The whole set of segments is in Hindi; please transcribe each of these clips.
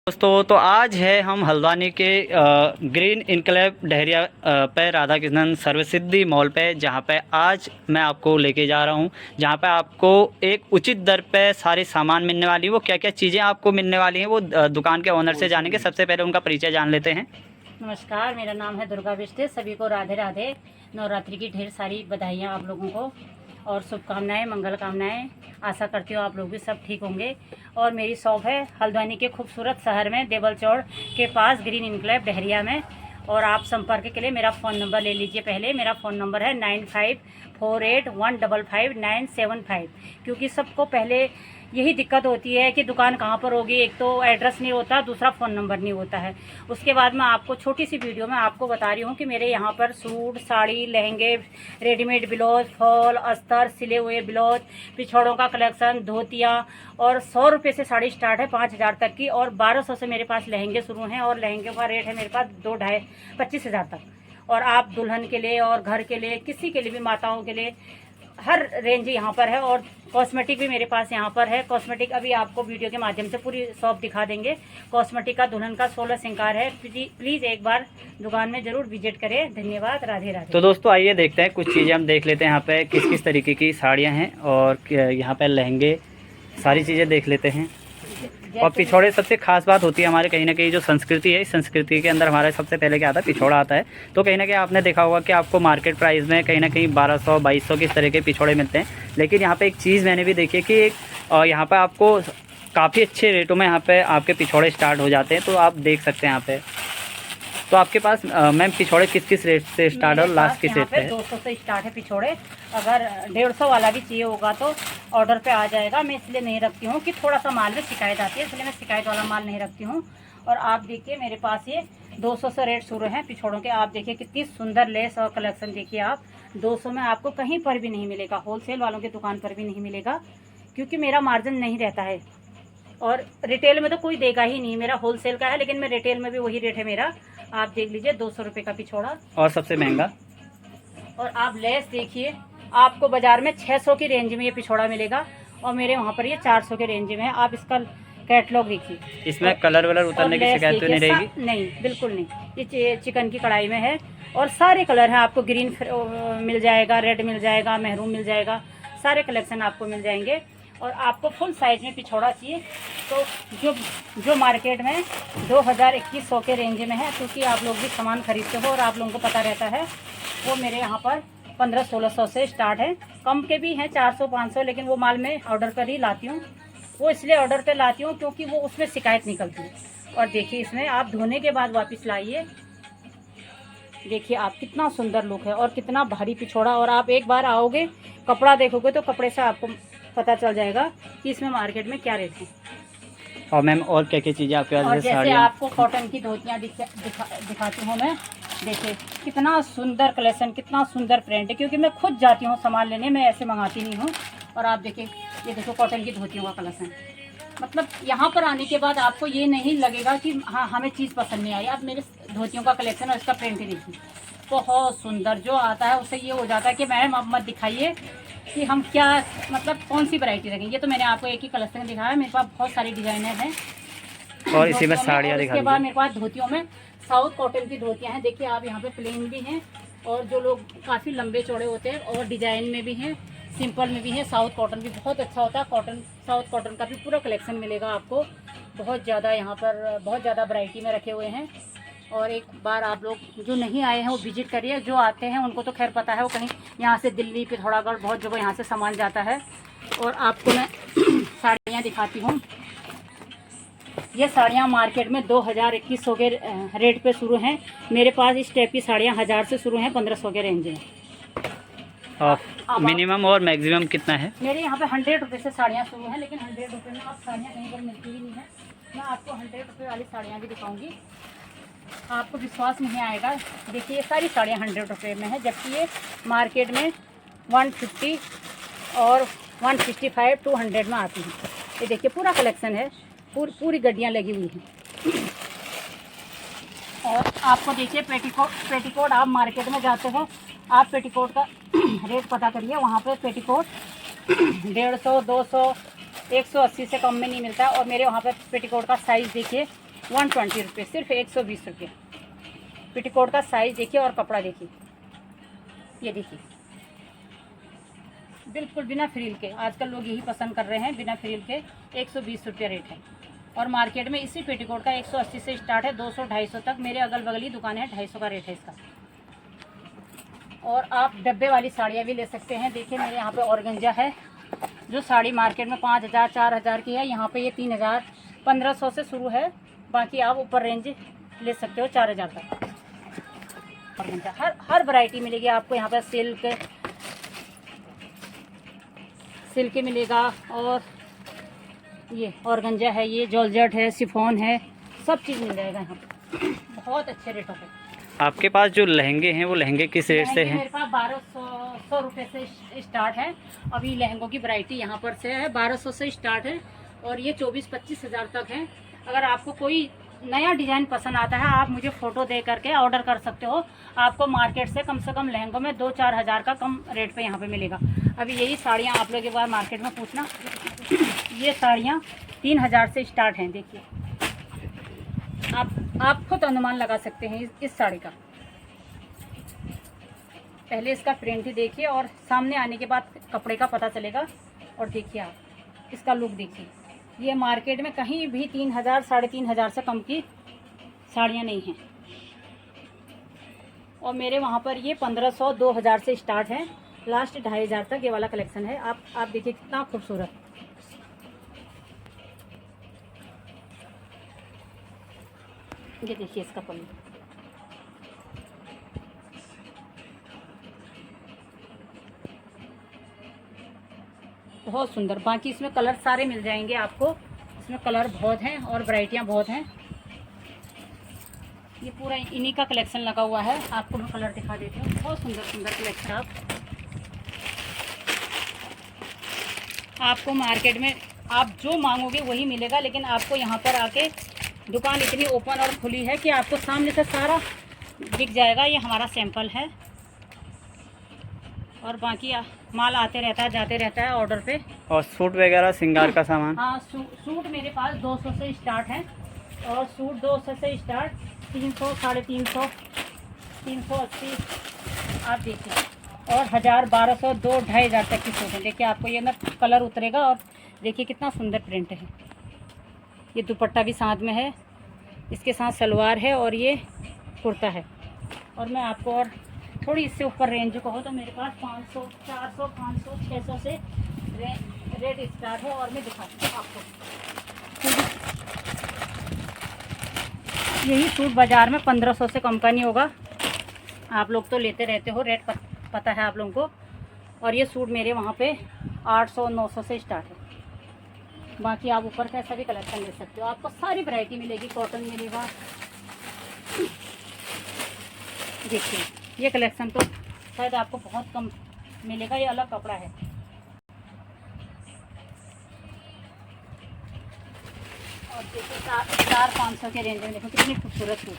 दोस्तों तो आज है हम हल्द्वानी के ग्रीन इनकलेव डहरिया पे राधा कृष्णन सर्वसिद्धि मॉल पे, जहाँ पे आज मैं आपको लेके जा रहा हूँ, जहाँ पे आपको एक उचित दर पे सारे सामान मिलने वाली है। वो क्या क्या चीज़ें आपको मिलने वाली हैं वो दुकान के ओनर से जानेंगे। सबसे पहले उनका परिचय जान लेते हैं। नमस्कार, मेरा नाम है दुर्गा बिष्ट। सभी को राधे राधे। नवरात्रि की ढेर सारी बधाइयाँ आप लोगों को और शुभकामनाएं, मंगल कामनाएं। आशा करती हूँ आप लोग भी सब ठीक होंगे। और मेरी शॉप है हल्द्वानी के खूबसूरत शहर में देवल चौड़ के पास ग्रीन इनकलेव डहरिया में। और आप संपर्क के लिए मेरा फ़ोन नंबर ले लीजिए। पहले मेरा फ़ोन नंबर है 9548155975, क्योंकि सबको पहले यही दिक्कत होती है कि दुकान कहाँ पर होगी। एक तो एड्रेस नहीं होता, दूसरा फ़ोन नंबर नहीं होता है। उसके बाद मैं आपको छोटी सी वीडियो में आपको बता रही हूँ कि मेरे यहाँ पर सूट, साड़ी, लहंगे, रेडीमेड ब्लाउज, फॉल, अस्तर, सिले हुए ब्लाउज, पिछौड़ों का कलेक्शन, धोतियाँ। और 100 रुपये से साड़ी स्टार्ट है 5000 तक की, और 1200 से मेरे पास लहंगे शुरू हैं। और लहंगे का रेट है मेरे पास 25,000 तक। और आप दुल्हन के लिए और घर के लिए, किसी के लिए भी, माताओं के लिए हर रेंज यहाँ पर है। और कॉस्मेटिक भी मेरे पास यहाँ पर है। कॉस्मेटिक अभी आपको वीडियो के माध्यम से पूरी शॉप दिखा देंगे। कॉस्मेटिक का दुल्हन का 16 श्रृंगार है। प्लीज़ एक बार दुकान में ज़रूर विजिट करें। धन्यवाद। राधे राधे। तो दोस्तों आइए देखते हैं, कुछ चीज़ें हम देख लेते हैं यहाँ पे किस किस तरीके की साड़ियाँ हैं और यहाँ पे लहंगे, सारी चीज़ें देख लेते हैं। और पिछौड़े सबसे खास बात होती है हमारे, कहीं ना कहीं जो संस्कृति है, इस संस्कृति के अंदर हमारा सबसे पहले क्या आता है, पिछौड़ा आता है। तो कहीं ना कहीं आपने देखा होगा कि आपको मार्केट प्राइस में कहीं ना कहीं 1200-2200 किस तरह के पिछौड़े मिलते हैं। लेकिन यहाँ पे एक चीज़ मैंने भी देखी है कि यहाँ पे आपको काफ़ी अच्छे रेटों में यहाँ पे आपके पिछौड़े स्टार्ट हो जाते हैं। तो आप देख सकते हैं यहाँ पे। तो आपके पास मैम पिछौड़े किस किस रेट से स्टार्ट और लास्ट किस रेट पे है? 200 से स्टार्ट है पिछौड़े। अगर 150 वाला भी चाहिए होगा तो ऑर्डर पे आ जाएगा। मैं इसलिए नहीं रखती हूँ कि थोड़ा सा माल में शिकायत आती है, इसलिए मैं शिकायत वाला माल नहीं रखती हूँ। और आप देखिए मेरे पास ये 200 से रेट शुरू हैं पिछौड़ों के। आप देखिए कितनी सुंदर लेस और कलेक्शन देखिए आप। 200 में आपको कहीं पर भी नहीं मिलेगा, होलसेल वालों की दुकान पर भी नहीं मिलेगा, क्योंकि मेरा मार्जिन नहीं रहता है। और रिटेल में तो कोई देगा ही नहीं, मेरा होलसेल का है, लेकिन मैं रिटेल में भी वही रेट है मेरा। आप देख लीजिए 200 रुपये का पिछौड़ा। और सबसे महंगा, और आप लेस देखिए, आपको बाज़ार में 600 की रेंज में ये पिछौड़ा मिलेगा, और मेरे वहाँ पर ये 400 के रेंज में है। आप इसका कैटलॉग देखिए। इसमें कलर वलर उतरने की शिकायत तो नहीं रहेगी? नहीं, बिल्कुल नहीं। ये चिकन की कढ़ाई में है और सारे कलर हैं। आपको ग्रीन मिल जाएगा, रेड मिल जाएगा, महरून मिल जाएगा, सारे कलेक्शन आपको मिल जाएंगे। और आपको फुल साइज में पिछौड़ा चाहिए तो जो मार्केट में 2000-2100 के रेंज में है, क्योंकि आप लोग भी सामान खरीदते हो और आप लोगों को पता रहता है, वो मेरे यहाँ पर 1500-1600 से स्टार्ट है। कम के भी हैं 400-500, लेकिन वो माल मैं ऑर्डर पर ही लाती हूँ। वो इसलिए ऑर्डर पर लाती हूँ क्योंकि वो उसमें शिकायत निकलती है। और देखिए इसमें आप धोने के बाद वापस लाइए, देखिए आप कितना सुंदर लुक है और कितना भारी पिछौड़ा। और आप एक बार आओगे, कपड़ा देखोगे तो कपड़े से आपको पता चल जाएगा कि इसमें मार्केट में क्या रेट है। और मैम और क्या क्या चीज़ें आपके पास? और जैसे आपको कॉटन की धोतियाँ दिखाती हूँ मैं। देखिए कितना सुंदर कलेक्शन, कितना सुंदर प्रिंट है, क्योंकि मैं खुद जाती हूँ सामान लेने, मैं ऐसे मंगाती नहीं हूँ। और आप देखिए, ये देखो कॉटन की धोतियों का कलेक्शन। मतलब यहाँ पर आने के बाद आपको ये नहीं लगेगा कि हाँ हमें चीज़ पसंद नहीं आई। आप मेरे धोतियों का कलेक्शन और इसका प्रिंट ही देखिए, बहुत सुंदर। जो आता है उससे ये हो जाता है कि मैडम अब मत दिखाइए कि हम क्या, मतलब कौन सी वैरायटी रखेंगे। ये तो मैंने आपको एक ही कलेक्शन दिखाया, मेरे पास बहुत सारी डिजाइनर हैं। और इसी में साड़ियाँ दिखा। इसके बाद मेरे पास धोतियों में साउथ कॉटन की धोतियाँ हैं। देखिए आप यहाँ पे प्लेन भी हैं, और जो लोग काफ़ी लंबे चौड़े होते हैं, और डिजाइन में भी हैं, सिंपल में भी है। साउथ कॉटन भी बहुत अच्छा होता है। कॉटन, साउथ कॉटन का भी पूरा कलेक्शन मिलेगा आपको। बहुत ज़्यादा यहाँ पर बहुत ज़्यादा वैरायटी में रखे हुए हैं। और एक बार आप लोग जो नहीं आए हैं वो विजिट करिए। जो आते हैं उनको तो खैर पता है, वो कहीं यहाँ से दिल्ली, पिथौरागढ़, बहुत जगह यहाँ से सामान जाता है। और आपको मैं साड़ियाँ दिखाती हूँ। ये साड़ियाँ मार्केट में 2000-2100 के रेट पे शुरू हैं। मेरे पास इस टाइप की साड़ियाँ 1000 से शुरू हैं, 1500 के रेंज में। मिनिमम और मैक्सिमम कितना है? मेरे यहाँ पे 100 रुपये से साड़ियाँ शुरू हैं, लेकिन 100 रुपये में आप साड़ियाँ कहीं पर मिलती ही नहीं है। मैं आपको 100 रुपये वाली साड़ियाँ भी दिखाऊंगी, आपको विश्वास नहीं आएगा। देखिए ये सारी साड़ियाँ 100 रुपये में है, जबकि ये मार्केट में 150 और 165-200 में आती है। ये देखिए पूरा कलेक्शन है, पूरी गड्डियाँ लगी हुई हैं। और आपको देखिए पेटीकोट आप मार्केट में जाते हो, आप पेटीकोट का रेट पता करिए। वहाँ पे पेटीकोट 150, 200, 180 से कम में नहीं मिलता। और मेरे वहाँ पे पेटीकोट का साइज़ देखिए, 120 रुपये, सिर्फ 120 रुपये। पेटीकोट का साइज़ देखिए और कपड़ा देखिए, ये देखिए बिल्कुल बिना फ्रिल के। आजकल लोग यही पसंद कर रहे हैं, बिना फ्रिल के। 120 रुपये रेट है। और मार्केट में इसी पेटीकोट का 180 से स्टार्ट है, 200 250 तक। मेरे अगल बगल ही दुकानें हैं, 250 का रेट है इसका। और आप डब्बे वाली साड़ियाँ भी ले सकते हैं। देखिए मेरे यहाँ पे ऑर्गेंजा है, जो साड़ी मार्केट में 5000 4000 की है, यहाँ पे ये 3000 1500 से शुरू है। बाकी आप ऊपर रेंज ले सकते हो 4000 तक। ऑर्गेंजा हर वैरायटी मिलेगी आपको यहाँ पे। सिल्क मिलेगा, और ये ऑर्गेंजा है, ये जॉर्जेट है, शिफॉन है, सब चीज़ मिल जाएगा यहाँ पे बहुत अच्छे रेटों पे। आपके पास जो लहंगे हैं वो लहंगे किस रेट से हैं? मेरे पास 1200 रुपये से स्टार्ट है। अभी लहंगों की वैरायटी यहाँ पर से है, 1200 से स्टार्ट है, और ये 24-25 हज़ार तक है। अगर आपको कोई नया डिज़ाइन पसंद आता है, आप मुझे फ़ोटो दे करके ऑर्डर कर सकते हो। आपको मार्केट से कम लहंगों में 2-4 हज़ार का कम रेट पे यहाँ पे मिलेगा। अभी यही साड़ियाँ आप लोग एक बार मार्केट में पूछना, ये साड़ियाँ 3000 से स्टार्ट हैं। देखिए आप खुद अनुमान लगा सकते हैं इस साड़ी का। पहले इसका प्रिंट ही देखिए, और सामने आने के बाद कपड़े का पता चलेगा। और देखिए आप इसका लुक देखिए, ये मार्केट में कहीं भी 3000 3500 से कम की साड़ियाँ नहीं हैं। और मेरे वहाँ पर ये 1500 2000 से स्टार्ट है, लास्ट 2500 तक ये वाला कलेक्शन है। आप देखिए कितना खूबसूरत। ये देखिए इसका पल्लू, बहुत सुंदर। बाकी इसमें कलर सारे मिल जाएंगे आपको, इसमें कलर बहुत हैं और वैरायटियाँ बहुत हैं। ये पूरा इन्हीं का कलेक्शन लगा हुआ है। आपको मैं कलर दिखा देती हूँ, बहुत सुंदर सुंदर कलेक्शन। आपको मार्केट में आप जो मांगोगे वही मिलेगा, लेकिन आपको यहाँ पर आके दुकान इतनी ओपन और खुली है कि आपको सामने से सारा दिख जाएगा। ये हमारा सैंपल है, और बाकी माल आते रहता है जाते रहता है ऑर्डर पे। और सूट वगैरह श्रृंगार का सामान? हाँ, सूट मेरे पास 200 से स्टार्ट है, और सूट 200 से स्टार्ट 300 350 380 आप देखिए, और 1000 1200 2 2500 तक की सूट है। देखिए आपको ये ना कलर उतरेगा, और देखिए कितना सुंदर प्रिंट है। ये दुपट्टा भी साथ में है, इसके साथ सलवार है, और ये कुर्ता है। और मैं आपको और थोड़ी इससे ऊपर रेंज कहो तो मेरे पास 500 400 500 600 से रेट स्टार्ट है। और मैं दिखाती हूँ आपको, यही सूट बाज़ार में 1500 से कम का नहीं होगा। आप लोग तो लेते रहते हो, रेट पता है आप लोगों को। और ये सूट मेरे वहाँ पे 800 900 से स्टार्ट है। बाकी आप ऊपर कैसा भी कलेक्शन ले सकते हो, आपको सारी वैरायटी मिलेगी। कॉटन मिलेगा, देखिए ये कलेक्शन तो शायद आपको बहुत कम मिलेगा, ये अलग कपड़ा है। और देखिए 400-500 के रेंज में देखो कितनी खूबसूरत सूट है।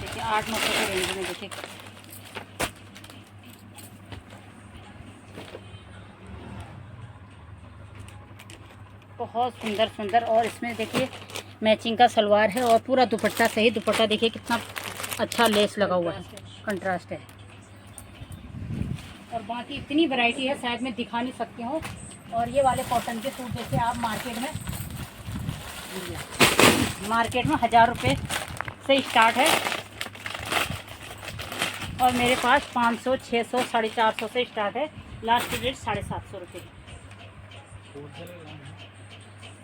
देखिए 800-900 के रेंज में देखिए बहुत सुंदर सुंदर। और इसमें देखिए मैचिंग का सलवार है, और पूरा दुपट्टा सही। दुपट्टा देखिए कितना अच्छा लेस लगा हुआ है, कंट्रास्ट है। और बाकी इतनी वैरायटी है, शायद मैं दिखा नहीं सकती हूँ। और ये वाले कॉटन के सूट देखिए आप मार्केट में 1000 रुपये से स्टार्ट है, और मेरे पास 500 600 450 से स्टार्ट है। लास्ट रेट 750 रुपये,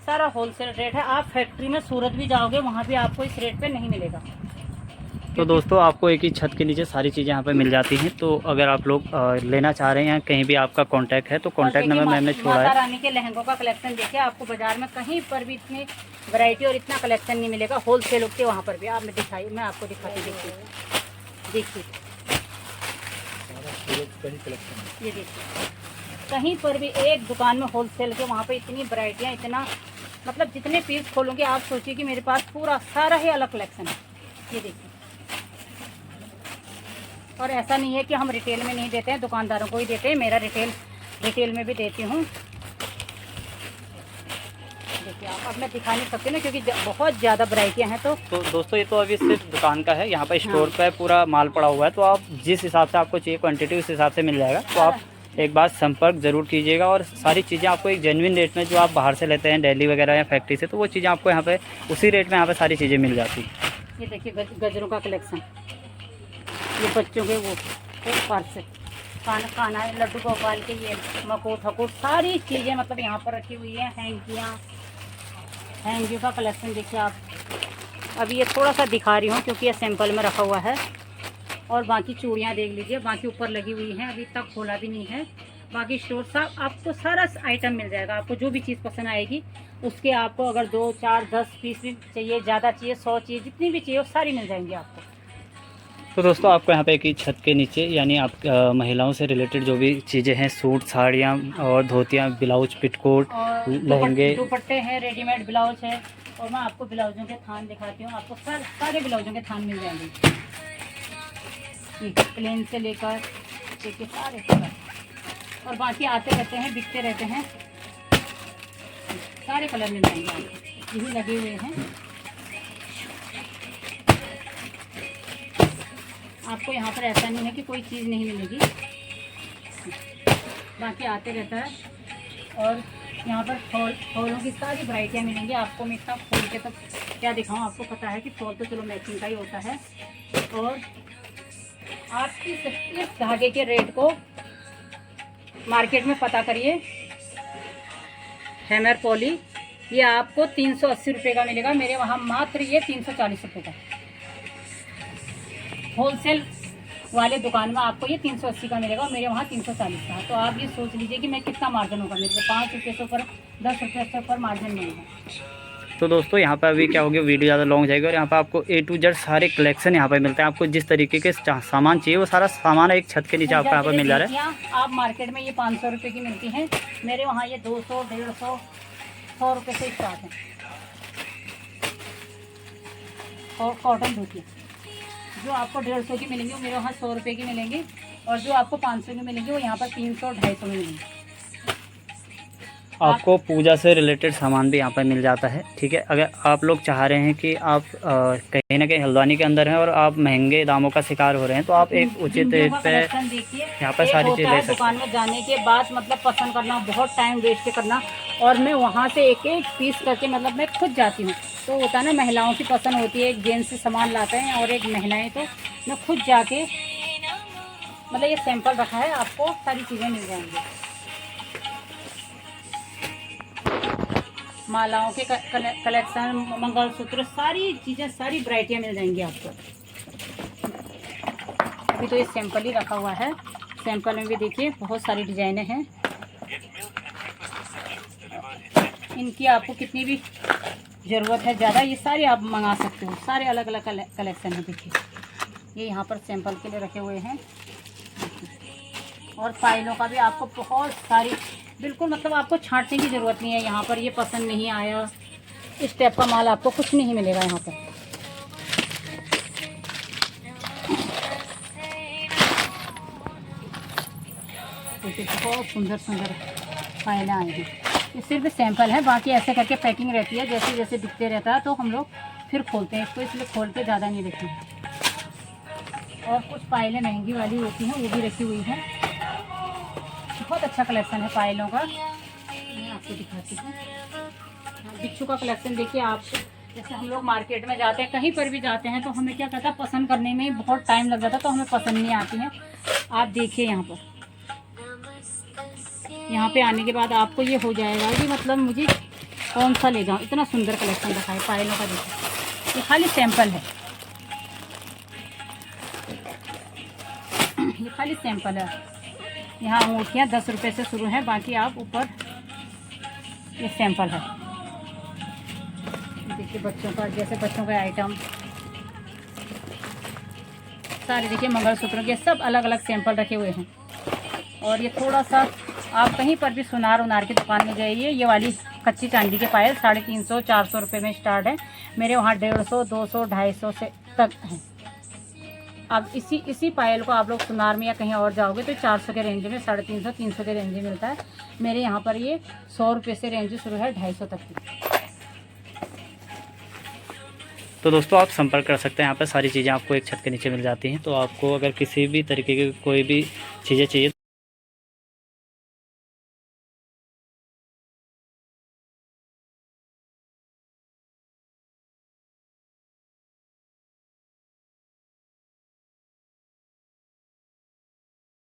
सारा होलसेल रेट है। आप फैक्ट्री में सूरत भी जाओगे, वहाँ भी आपको इस रेट पे नहीं मिलेगा। तो दोस्तों आपको एक ही छत के नीचे सारी चीज़ें यहाँ पे मिल जाती हैं। तो अगर आप लोग लेना चाह रहे हैं, कहीं भी आपका कांटेक्ट है, तो कांटेक्ट नंबर मैंने छोड़ा है। माता रानी के लहंगों का कलेक्शन देखिए, आपको बाजार में कहीं पर भी इतनी वैरायटी और इतना कलेक्शन नहीं मिलेगा। होलसेल होते वहाँ पर भी मैं आपको दिखाती। देखिए ये देखिए, कहीं पर भी एक दुकान में होलसेल के वहाँ पे इतनी वैरायटियाँ, इतना मतलब जितने पीस खोलोगे आप सोचिए कि मेरे पास पूरा सारा ही अलग कलेक्शन है। ये देखिए, और ऐसा नहीं है कि हम रिटेल में नहीं देते हैं, दुकानदारों को ही देते हैं। मेरा रिटेल में भी देती हूँ। देखिए आप, अब मैं दिखा नहीं सकती ना क्योंकि बहुत ज़्यादा वैरायटियाँ हैं। तो दोस्तों ये तो अभी सिर्फ दुकान का है, यहाँ पर स्टोर पे पूरा माल पड़ा हुआ है, तो आप जिस हिसाब से आपको चाहिए क्वांटिटी उस हिसाब से मिल जाएगा। तो आप एक बार संपर्क ज़रूर कीजिएगा और सारी चीज़ें आपको एक जेन्युइन रेट में, जो आप बाहर से लेते हैं दिल्ली वगैरह या फैक्ट्री से, तो वो चीज़ें आपको यहाँ पे उसी रेट में यहाँ पे सारी चीज़ें मिल जाती हैं। ये देखिए गजरों का कलेक्शन, ये बच्चों के वो पर्स, खाना है, लड्डू गोपाल के, ये मकोट हकोट सारी चीज़ें मतलब यहाँ पर रखी हुई है। हैंगियों का कलेक्शन देखिए आप। अभी ये थोड़ा सा दिखा रही हूँ क्योंकि ये सैंपल में रखा हुआ है। और बाकी चूड़ियाँ देख लीजिए, बाकी ऊपर लगी हुई हैं, अभी तक खोला भी नहीं है। बाकी स्टोर साहब आपको सारा आइटम मिल जाएगा। आपको जो भी चीज़ पसंद आएगी उसके आपको अगर 2, 4, 10 पीस भी चाहिए, ज़्यादा चाहिए, 100 चीज़, जितनी भी चाहिए वो सारी मिल जाएंगी आपको। तो दोस्तों आपको यहाँ पे की छत के नीचे यानी आप महिलाओं से रिलेटेड जो भी चीज़ें हैं, सूट, साड़ियाँ और धोतियाँ, ब्लाउज, पेटीकोट, लहंगे, दुपट्टे हैं, रेडीमेड ब्लाउज है। और मैं आपको ब्लाउजों के थान दिखाती हूँ। आपको सारे ब्लाउजों के थान मिल जाएंगे, प्लेन से लेकर देखिए सारे कलर। और बाकी आते रहते हैं, बिकते रहते हैं, सारे कलर मिल जाएंगे आपको, यही लगे हुए हैं। आपको यहाँ पर ऐसा नहीं है कि कोई चीज़ नहीं मिलेगी, बाकी आते रहता है। और यहाँ पर फॉलों की सारी वैरायटियाँ मिलेंगी आपको। मैं इतना खोल के तो क्या दिखाऊँ, आपको पता है कि फॉल तो चलो मैचिंग का ही होता है। और आप इस धागे के रेट को मार्केट में पता करिए। हैमर पॉली ये आपको 380 रुपये का मिलेगा, मेरे वहाँ मात्र ये 340 रुपये का। होलसेल वाले दुकान में आपको ये 380 का मिलेगा और मेरे वहाँ 340 का। तो आप ये सोच लीजिए कि मैं कितना मार्जिन होगा मेरे को, 5 रुपये से ऊपर, 10 रुपये से ऊपर मार्जिन नहीं है। तो दोस्तों यहाँ पे अभी क्या होगी, वीडियो ज़्यादा लॉन्ग जाएगी और यहाँ पे आपको A to Z सारे कलेक्शन यहाँ पे मिलते हैं। आपको जिस तरीके के सामान चाहिए वो सारा सामान एक छत के नीचे आपको यहाँ पर मिल जा रहा है। आप मार्केट में ये 500 रुपये की मिलती हैं, मेरे वहाँ ये 200, 150, 100 रुपये से स्टार्ट है। और कॉटन धोती जो आपको 150 की मिलेंगी वो मेरे वहाँ 100 रुपये की मिलेंगी, और जो आपको 500 की मिलेंगी वो यहाँ पर 300, 250 में मिलेंगी। आपको पूजा से रिलेटेड सामान भी यहाँ पर मिल जाता है। ठीक है, अगर आप लोग चाह रहे हैं कि आप कहीं ना कहीं हल्द्वानी के अंदर हैं और आप महंगे दामों का शिकार हो रहे हैं, तो आप एक उचित रेट पे यहाँ पर सारी चीज़ ले सकते हैं। दुकान में जाने के बाद मतलब पसंद करना, बहुत टाइम वेस्ट करना, और मैं वहाँ से एक एक पीस करके मतलब मैं खुद जाती हूँ। तो होता है ना, महिलाओं की पसंद होती है, एक जेंट्स से सामान लाते हैं और एक महिलाएं, तो मैं खुद जाके मतलब ये सैंपल रखा है, आपको सारी चीज़ें मिल जाएंगी। मालाओं के कलेक्शन, मंगलसूत्र, सारी चीज़ें, सारी वैरायटियाँ मिल जाएंगी आपको। अभी तो ये सैंपल ही रखा हुआ है, सैंपल में भी देखिए बहुत सारी डिजाइनें हैं। इनकी आपको कितनी भी ज़रूरत है ज़्यादा, ये सारे आप मंगा सकते हो, सारे अलग अलग कलेक्शन है। देखिए ये यहाँ पर सैंपल के लिए रखे हुए हैं। और फाइलों का भी आपको बहुत सारी, बिल्कुल मतलब आपको छांटने की ज़रूरत नहीं है। यहाँ पर ये पसंद नहीं आया, इस टाइप का माल आपको कुछ नहीं मिलेगा यहाँ पर। देखिए बहुत सुंदर सुंदर फाइलें आई हैं। ये सिर्फ सैंपल है, बाकी ऐसे करके पैकिंग रहती है, जैसे जैसे दिखते रहता है तो हम लोग फिर खोलते हैं इसको, इसलिए खोल के ज़्यादा नहीं रखते हैं। और कुछ फाइलें महंगी वाली होती हैं वो भी रखी हुई हैं। बहुत अच्छा कलेक्शन है फाइलों का, मैं आपको दिखाती हूँ। बिच्छू का कलेक्शन देखिए आप, जैसे हम लोग मार्केट में जाते हैं, कहीं पर भी जाते हैं, तो हमें क्या कहता है, पसंद करने में बहुत टाइम लग जाता है, तो हमें पसंद नहीं आती हैं। आप देखिए यहाँ पे आने के बाद आपको ये हो जाएगा कि मतलब मुझे कौन सा ले जाऊँ, इतना सुंदर कलेक्शन रखा है फाइलों का। देखिए ये खाली सैंपल है, ये खाली सैंपल है। यहाँ अंगूठियाँ 10 रुपये से शुरू है, बाकी आप ऊपर ये सैंपल है। देखिए बच्चों का, जैसे बच्चों का आइटम सारे देखिए, मंगलसूत्र के सब अलग अलग सैंपल रखे हुए हैं। और ये थोड़ा सा आप कहीं पर भी सुनार उनार की दुकान में जाइए, ये वाली कच्ची चांदी के पायल 350, 400 रुपये में स्टार्ट है। मेरे वहाँ 150, 200, 250 से तक है। अब इसी पायल को आप लोग सुनार में या कहीं और जाओगे तो 400 के रेंज में, 350, 300 के रेंज में मिलता है। मेरे यहाँ पर ये 100 रुपये से रेंज शुरू है 250 तक की। तो दोस्तों आप संपर्क कर सकते हैं, यहाँ पर सारी चीज़ें आपको एक छत के नीचे मिल जाती हैं। तो आपको अगर किसी भी तरीके की कोई भी चीज़ें चाहिए